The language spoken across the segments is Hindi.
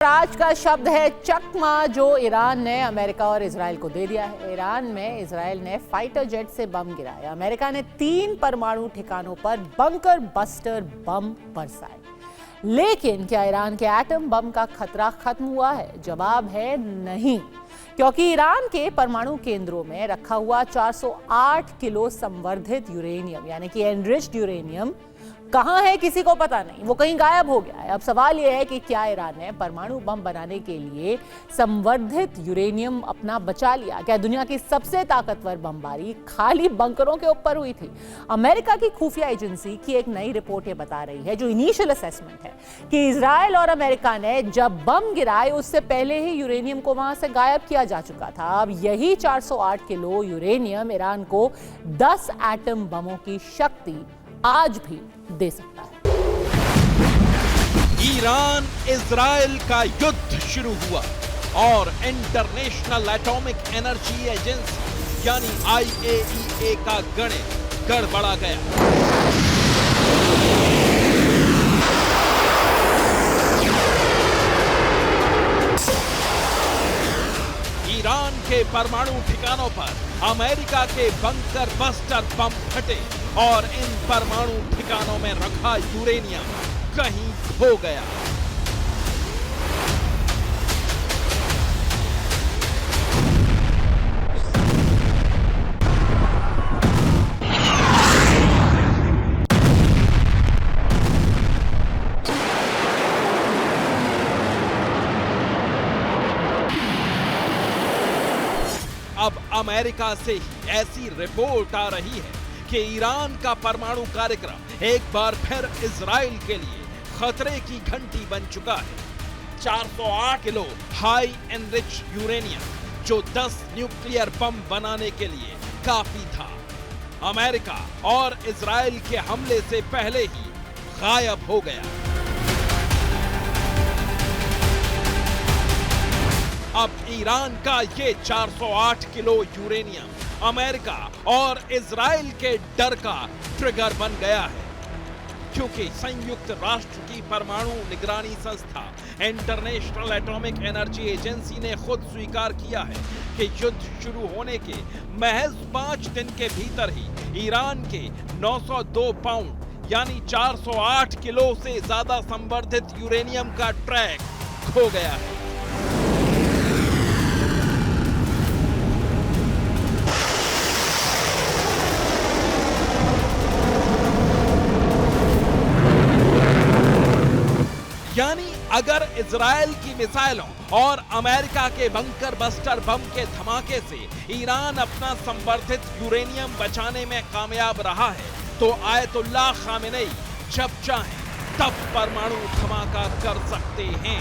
आज का शब्द है चकमा, जो ईरान ने अमेरिका और इजराइल को दे दिया है। ईरान में इजराइल ने फाइटर जेट से बम गिराया। अमेरिका ने 3 परमाणु ठिकानों पर बंकर बस्टर बम बरसाए। लेकिन क्या ईरान के एटम बम का खतरा खत्म हुआ है? जवाब है नहीं, क्योंकि ईरान के परमाणु केंद्रों में रखा हुआ 408 किलो संवर्धित यूरेनियम यानी कि एनरिच्ड यूरेनियम कहां है किसी को पता नहीं। वो कहीं गायब हो गया है। अब सवाल यह है कि क्या ईरान ने परमाणु बम बनाने के लिए संवर्धित यूरेनियम अपना बचा लिया? क्या दुनिया की सबसे ताकतवर बमबारी खाली बंकरों के ऊपर हुई थी? अमेरिका की खुफिया एजेंसी की एक नई रिपोर्ट ये बता रही है, जो इनिशियल असेसमेंट है, कि इजराइल और अमेरिका ने जब बम गिराए उससे पहले ही यूरेनियम को वहां से गायब किया जा चुका था। अब यही 408 किलो यूरेनियम ईरान को 10 एटम बमों की शक्ति आज भी दे सकता है। ईरान इजराइल का युद्ध शुरू हुआ और इंटरनेशनल एटॉमिक एनर्जी एजेंसी यानी IAEA का गणित गड़बड़ा गया। ईरान के परमाणु ठिकानों पर अमेरिका के बंकर बस्टर बम फटे और इन परमाणु ठिकानों में रखा यूरेनियम कहीं खो गया। अब अमेरिका से ही ऐसी रिपोर्ट आ रही है कि ईरान का परमाणु कार्यक्रम एक बार फिर इजराइल के लिए खतरे की घंटी बन चुका है। 408 किलो हाई एनरिच यूरेनियम, जो 10 न्यूक्लियर बम बनाने के लिए काफी था, अमेरिका और इजराइल के हमले से पहले ही गायब हो गया। अब ईरान का ये 408 किलो यूरेनियम अमेरिका और इजराइल के डर का ट्रिगर बन गया है, क्योंकि संयुक्त राष्ट्र की परमाणु निगरानी संस्था इंटरनेशनल एटॉमिक एनर्जी एजेंसी ने खुद स्वीकार किया है कि युद्ध शुरू होने के महज 5 दिन के भीतर ही ईरान के 902 पाउंड यानी 408 किलो से ज्यादा संवर्धित यूरेनियम का ट्रैक खो गया है। यानी अगर इजराइल की मिसाइलों और अमेरिका के बंकर बस्टर बम के धमाके से ईरान अपना संवर्धित यूरेनियम बचाने में कामयाब रहा है, तो आयतुल्लाह खामेनेई जब चाहें तब परमाणु धमाका कर सकते हैं।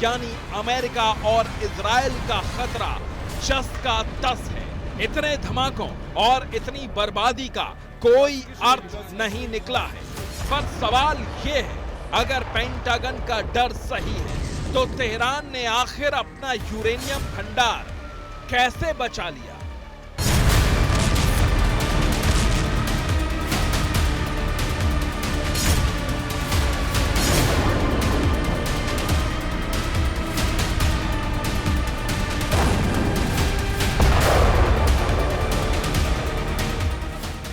यानी अमेरिका और इजराइल का खतरा 10 का 10 है। इतने धमाकों और इतनी बर्बादी का कोई अर्थ नहीं निकला है। पर सवाल ये है, अगर पेंटागन का डर सही है तो तेहरान ने आखिर अपना यूरेनियम भंडार कैसे बचा लिया?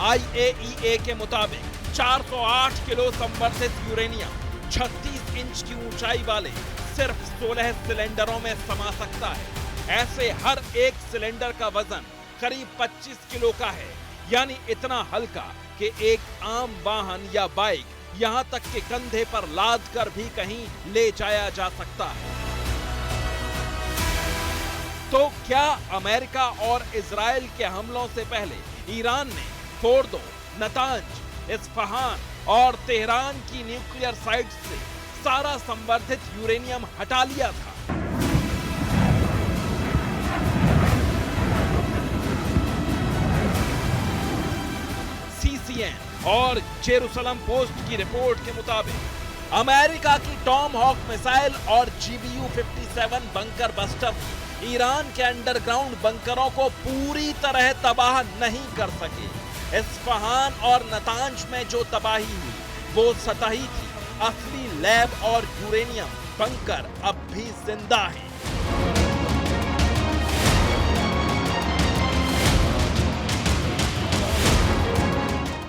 IAEA के मुताबिक 408 किलो संवर्धित यूरेनियम 36 इंच की ऊंचाई वाले सिर्फ 16 सिलेंडरों में समा सकता है। ऐसे हर एक सिलेंडर का वजन करीब 25 किलो का है, यानी इतना हल्का कि एक आम वाहन या बाइक यहां तक कि कंधे पर लाद कर भी कहीं ले जाया जा सकता है। तो क्या अमेरिका और इजराइल के हमलों से पहले ईरान ने फोर्दो, नतांज, इस्फहान और तेहरान की न्यूक्लियर साइट्स से सारा संवर्धित यूरेनियम हटा लिया था? CCN और जेरूसलम पोस्ट की रिपोर्ट के मुताबिक अमेरिका की टॉम हॉक मिसाइल और GBU-57 बंकर बस्टर ईरान के अंडरग्राउंड बंकरों को पूरी तरह तबाह नहीं कर सके। इस्फहान और नतांज में जो तबाही हुई वो सतही थी। असली लैब और यूरेनियम बंकर अब भी जिंदा हैं।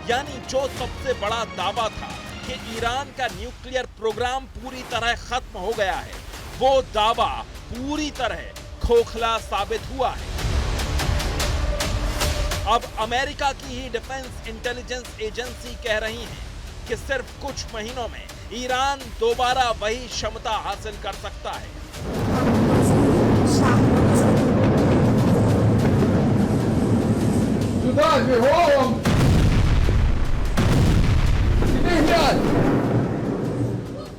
यानी जो सबसे बड़ा दावा था कि ईरान का न्यूक्लियर प्रोग्राम पूरी तरह खत्म हो गया है, वो दावा पूरी तरह खोखला साबित हुआ है। अब अमेरिका की ही डिफेंस इंटेलिजेंस एजेंसी कह रही है कि सिर्फ कुछ महीनों में ईरान दोबारा वही क्षमता हासिल कर सकता है।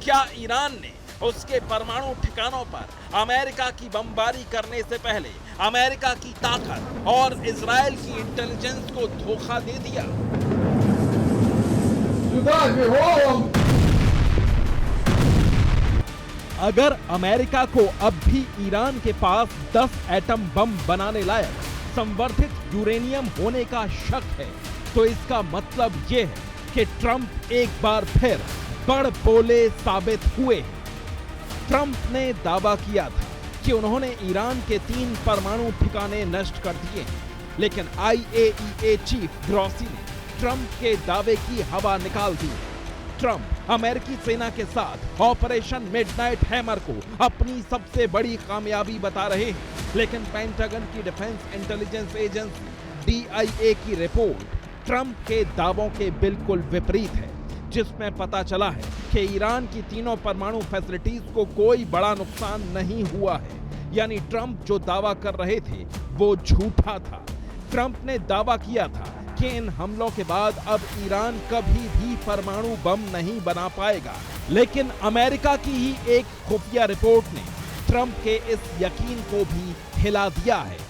क्या ईरान ने उसके परमाणु ठिकानों पर अमेरिका की बमबारी करने से पहले अमेरिका की ताकत और इजराइल की इंटेलिजेंस को धोखा दे दिया? अगर अमेरिका को अब भी ईरान के पास 10 एटम बम बनाने लायक संवर्धित यूरेनियम होने का शक है, तो इसका मतलब यह है कि ट्रंप एक बार फिर बड़ बोले साबित हुए। ट्रंप ने दावा किया था कि उन्होंने ईरान के 3 परमाणु ठिकाने नष्ट कर दिए, लेकिन IAEA चीफ ग्रॉसी ने ट्रंप के दावे की हवा निकाल दी। ट्रंप अमेरिकी सेना के साथ ऑपरेशन मिडनाइट हैमर को अपनी सबसे बड़ी कामयाबी बता रहे हैं, लेकिन पेंटागन की डिफेंस इंटेलिजेंस एजेंसी DIA की रिपोर्ट ट्रंप के दावों के बिल्कुल विपरीत है, जिसमें पता चला है कि ईरान की तीनों परमाणु फैसिलिटीज को कोई बड़ा नुकसान नहीं हुआ है। यानी ट्रंप जो दावा कर रहे थे वो झूठा था। ट्रंप ने दावा किया था कि इन हमलों के बाद अब ईरान कभी भी परमाणु बम नहीं बना पाएगा, लेकिन अमेरिका की ही एक खुफिया रिपोर्ट ने ट्रंप के इस यकीन को भी हिला दिया है।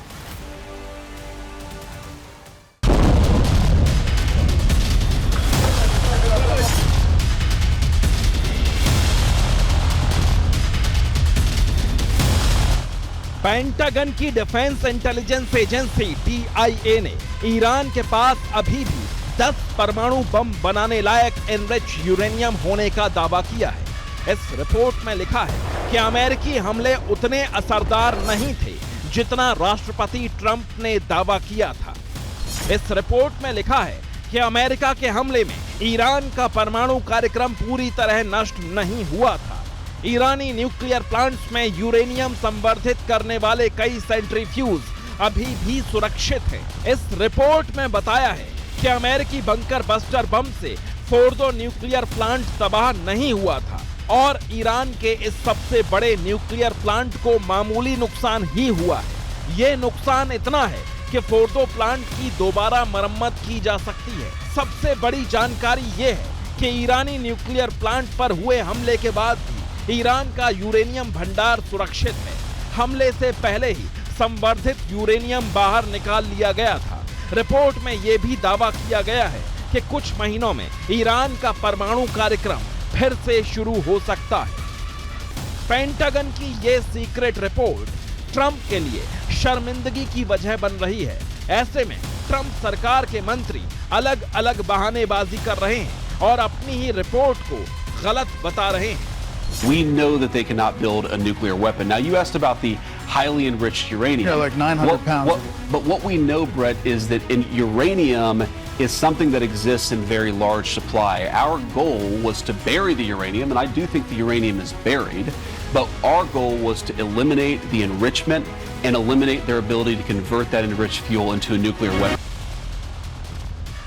पेंटागन की डिफेंस इंटेलिजेंस एजेंसी DIA ने ईरान के पास अभी भी 10 परमाणु बम बनाने लायक एनरिच यूरेनियम होने का दावा किया है। इस रिपोर्ट में लिखा है कि अमेरिकी हमले उतने असरदार नहीं थे जितना राष्ट्रपति ट्रंप ने दावा किया था। इस रिपोर्ट में लिखा है कि अमेरिका के हमले में ईरान का परमाणु कार्यक्रम पूरी तरह नष्ट नहीं हुआ था। ईरानी न्यूक्लियर प्लांट्स में यूरेनियम संवर्धित करने वाले कई सेंट्रीफ्यूज अभी भी सुरक्षित हैं। इस रिपोर्ट में बताया है कि अमेरिकी बंकर बस्टर बम से फोर्दो न्यूक्लियर प्लांट तबाह नहीं हुआ था और ईरान के इस सबसे बड़े न्यूक्लियर प्लांट को मामूली नुकसान ही हुआ है। ये नुकसान इतना है कि फोर्दो प्लांट की दोबारा मरम्मत की जा सकती है। सबसे बड़ी जानकारी ये है कि ईरानी न्यूक्लियर प्लांट पर हुए हमले के बाद भी ईरान का यूरेनियम भंडार सुरक्षित है। हमले से पहले ही संवर्धित यूरेनियम बाहर निकाल लिया गया था। रिपोर्ट में यह भी दावा किया गया है कि कुछ महीनों में ईरान का परमाणु कार्यक्रम फिर से शुरू हो सकता है। पेंटागन की यह सीक्रेट रिपोर्ट ट्रंप के लिए शर्मिंदगी की वजह बन रही है। ऐसे में ट्रंप सरकार के मंत्री अलग अलग बहानेबाजी कर रहे हैं और अपनी ही रिपोर्ट को गलत बता रहे हैं। We know that they cannot build a nuclear weapon. Now, you asked about the highly enriched uranium. Yeah, like 900 pounds. But what we know, Brett, is that uranium is something that exists in very large supply. Our goal was to bury the uranium, and I do think the uranium is buried, but our goal was to eliminate the enrichment and eliminate their ability to convert that enriched fuel into a nuclear weapon.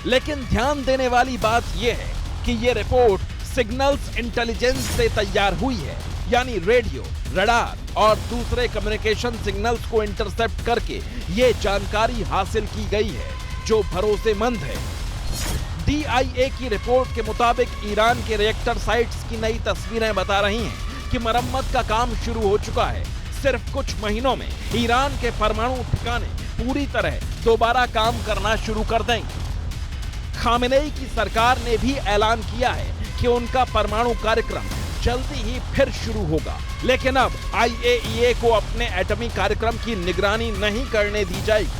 लेकिन ध्यान देने वाली बात यह है कि ये रिपोर्ट सिग्नल्स इंटेलिजेंस से तैयार हुई है, यानी रेडियो, रडार और दूसरे कम्युनिकेशन सिग्नल्स को इंटरसेप्ट करके ये जानकारी हासिल की गई है जो भरोसेमंद है। DIA की रिपोर्ट के मुताबिक ईरान के रिएक्टर साइट्स की नई तस्वीरें बता रही हैं कि मरम्मत का काम शुरू हो चुका है। सिर्फ कुछ महीनों में ईरान के परमाणु ठिकाने पूरी तरह दोबारा काम करना शुरू कर देंगे। खामेनेई की सरकार ने भी ऐलान किया है कि उनका परमाणु कार्यक्रम जल्दी ही फिर शुरू होगा, लेकिन अब IAEA को अपने एटमी कार्यक्रम की निगरानी नहीं करने दी जाएगी।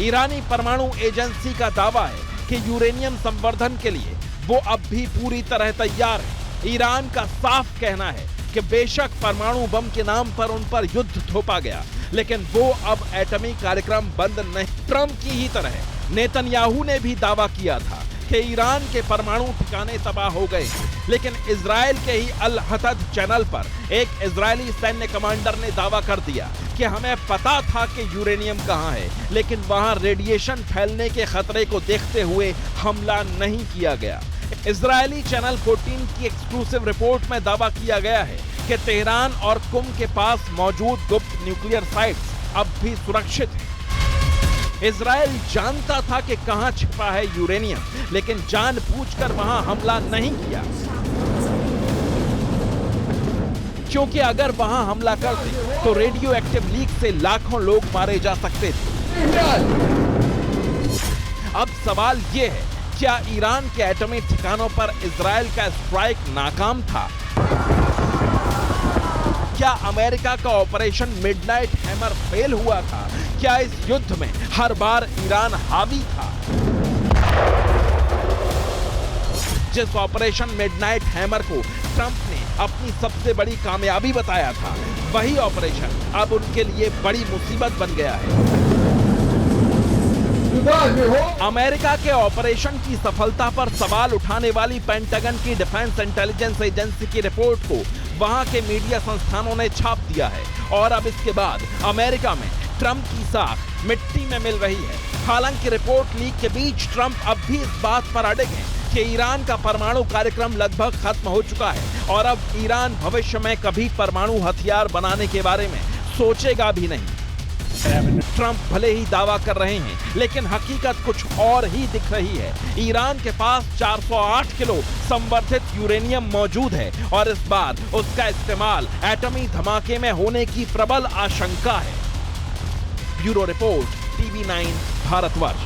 ईरानी परमाणु एजेंसी का दावा है कि यूरेनियम संवर्धन के लिए वो अब भी पूरी तरह तैयार है। ईरान का साफ कहना है कि बेशक परमाणु बम के नाम पर उन पर युद्ध थोपा गया, लेकिन वो अब एटमी कार्यक्रम बंद नहीं। ट्रंप की ही तरह नेतन्याहू ने भी दावा किया था कि ईरान के परमाणु ठिकाने तबाह हो गए, लेकिन इजराइल के ही अल हतद चैनल पर एक इजरायली सैन्य कमांडर ने दावा कर दिया कि हमें पता था कि यूरेनियम कहां है, लेकिन वहां रेडिएशन फैलने के खतरे को देखते हुए हमला नहीं किया गया। इजरायली चैनल 14 की एक्सक्लूसिव रिपोर्ट में दावा किया गया है कि तेहरान और कुम के पास मौजूद गुप्त न्यूक्लियर साइट्स अब भी सुरक्षित हैं। इजराइल जानता था कि कहां छिपा है यूरेनियम, लेकिन जानबूझकर वहां हमला नहीं किया, क्योंकि अगर वहां हमला करते तो रेडियो एक्टिव लीक से लाखों लोग मारे जा सकते थे। अब सवाल यह है, क्या ईरान के एटमी ठिकानों पर इजराइल का स्ट्राइक नाकाम था? क्या अमेरिका का ऑपरेशन मिडनाइट हैमर फेल हुआ था? क्या इस युद्ध में हर बार ईरान हावी था? जिस ऑपरेशन मिडनाइट हैमर को ट्रंप ने अपनी सबसे बड़ी कामयाबी बताया था, वही ऑपरेशन अब उनके लिए बड़ी मुसीबत बन गया है। अमेरिका के ऑपरेशन की सफलता पर सवाल उठाने वाली पेंटागन की डिफेंस इंटेलिजेंस एजेंसी की रिपोर्ट को वहां के मीडिया संस्थानों ने छाप दिया है, और अब इसके बाद अमेरिका में ट्रंप की साख मिट्टी में मिल रही है। हालांकि रिपोर्ट लीक के बीच ट्रंप अब भी इस बात पर अड़े हैं कि ईरान का परमाणु कार्यक्रम लगभग खत्म हो चुका है और अब ईरान भविष्य में कभी परमाणु हथियार बनाने के बारे में सोचेगा भी नहीं। ट्रंप भले ही दावा कर रहे हैं, लेकिन हकीकत कुछ और ही दिख रही है। ईरान के पास 408 किलो संवर्धित यूरेनियम मौजूद है और इस बार उसका इस्तेमाल एटमी धमाके में होने की प्रबल आशंका है। Bureau report, TV9 Bharatvarsh.